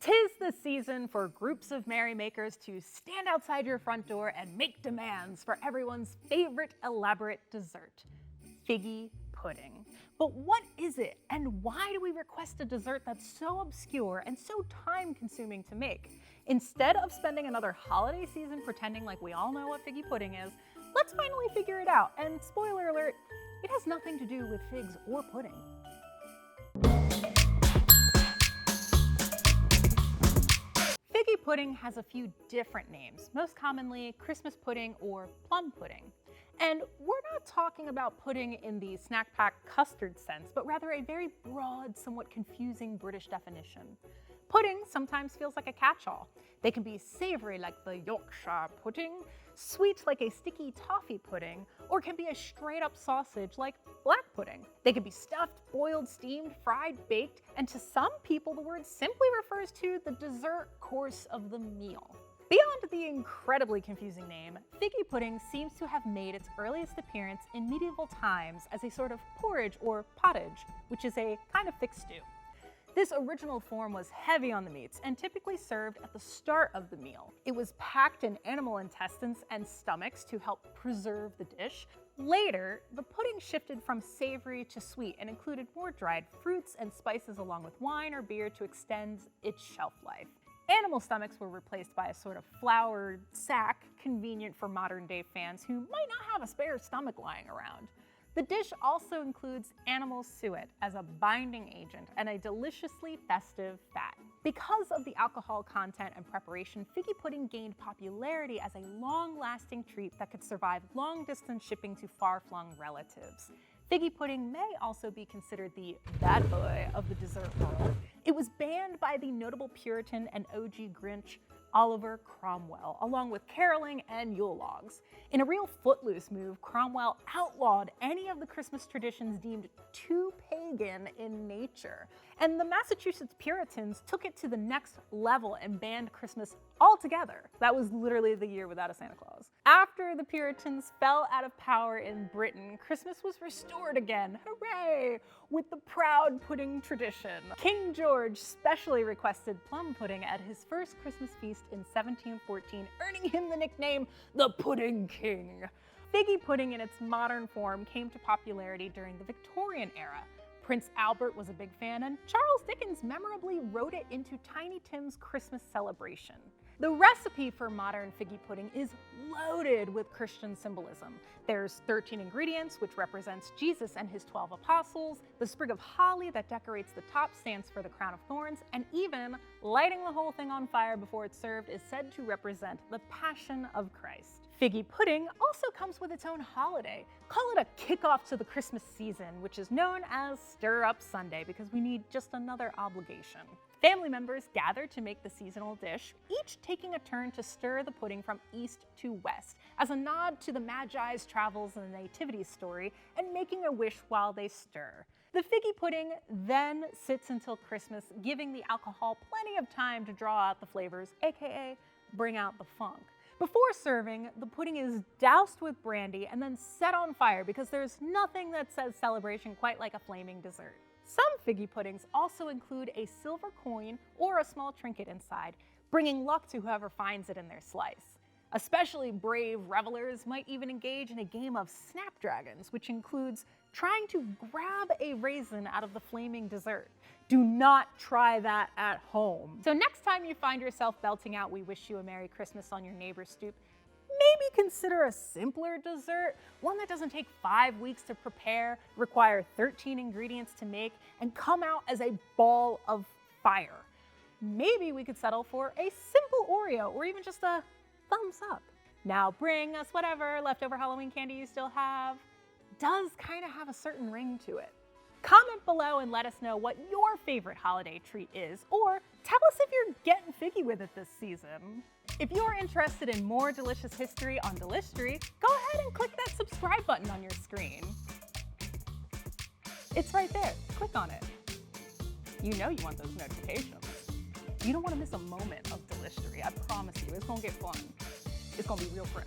'Tis the season for groups of merrymakers to stand outside your front door and make demands for everyone's favorite elaborate dessert, figgy pudding. But what is it, and why do we request a dessert that's so obscure and so time-consuming to make? Instead of spending another holiday season pretending like we all know what figgy pudding is, let's finally figure it out. And spoiler alert, it has nothing to do with figs or pudding. Figgy pudding has a few different names, most commonly Christmas pudding or plum pudding. And we're not talking about pudding in the snack pack custard sense, but rather a very broad, somewhat confusing British definition. Pudding sometimes feels like a catch-all. They can be savory like the Yorkshire pudding, sweet like a sticky toffee pudding, or can be a straight-up sausage like black pudding. They can be stuffed, boiled, steamed, fried, baked, and to some people the word simply refers to the dessert course of the meal. Beyond the incredibly confusing name, figgy pudding seems to have made its earliest appearance in medieval times as a sort of porridge or pottage, which is a kind of thick stew. This original form was heavy on the meats and typically served at the start of the meal. It was packed in animal intestines and stomachs to help preserve the dish. Later, the pudding shifted from savory to sweet and included more dried fruits and spices along with wine or beer to extend its shelf life. Animal stomachs were replaced by a sort of floured sack, convenient for modern-day fans who might not have a spare stomach lying around. The dish also includes animal suet as a binding agent and a deliciously festive fat. Because of the alcohol content and preparation, figgy pudding gained popularity as a long-lasting treat that could survive long-distance shipping to far-flung relatives. Figgy pudding may also be considered the bad boy of the dessert world. It was banned by the notable Puritan and OG Grinch Oliver Cromwell, along with caroling and Yule logs. In a real footloose move, Cromwell outlawed any of the Christmas traditions deemed too pagan in nature. And the Massachusetts Puritans took it to the next level and banned Christmas altogether. That was literally the year without a Santa Claus. After the Puritans fell out of power in Britain, Christmas was restored again, hooray, with the proud pudding tradition. King George specially requested plum pudding at his first Christmas feast in 1714, earning him the nickname the Pudding King. Figgy pudding in its modern form came to popularity during the Victorian era. Prince Albert was a big fan, and Charles Dickens memorably wrote it into Tiny Tim's Christmas celebration. The recipe for modern figgy pudding is loaded with Christian symbolism. There's 13 ingredients, which represents Jesus and his 12 apostles. The sprig of holly that decorates the top stands for the crown of thorns, and even lighting the whole thing on fire before it's served is said to represent the passion of Christ. Figgy pudding also comes with its own holiday. Call it a kickoff to the Christmas season, which is known as Stir Up Sunday because we need just another obligation. Family members gather to make the seasonal dish, each taking a turn to stir the pudding from east to west, as a nod to the Magi's travels in the Nativity story and making a wish while they stir. The figgy pudding then sits until Christmas, giving the alcohol plenty of time to draw out the flavors, aka bring out the funk. Before serving, the pudding is doused with brandy and then set on fire because there's nothing that says celebration quite like a flaming dessert. Some figgy puddings also include a silver coin or a small trinket inside, bringing luck to whoever finds it in their slice. Especially brave revelers might even engage in a game of snapdragons, which includes trying to grab a raisin out of the flaming dessert. Do not try that at home. So next time you find yourself belting out "We Wish You a Merry Christmas" on your neighbor's stoop, maybe consider a simpler dessert, one that doesn't take 5 weeks to prepare, require 13 ingredients to make, and come out as a ball of fire. Maybe we could settle for a simple Oreo or even just a thumbs up. Now bring us whatever leftover Halloween candy you still have. Does kind of have a certain ring to it. Comment below and let us know what your favorite holiday treat is, or tell us if you're getting figgy with it this season. If you're interested in more delicious history on Delishtory, go ahead and click that subscribe button on your screen. It's right there. Click on it. You know you want those notifications. You don't want to miss a moment of Delishtory. I promise you, it's gonna get fun. It's gonna be real fresh.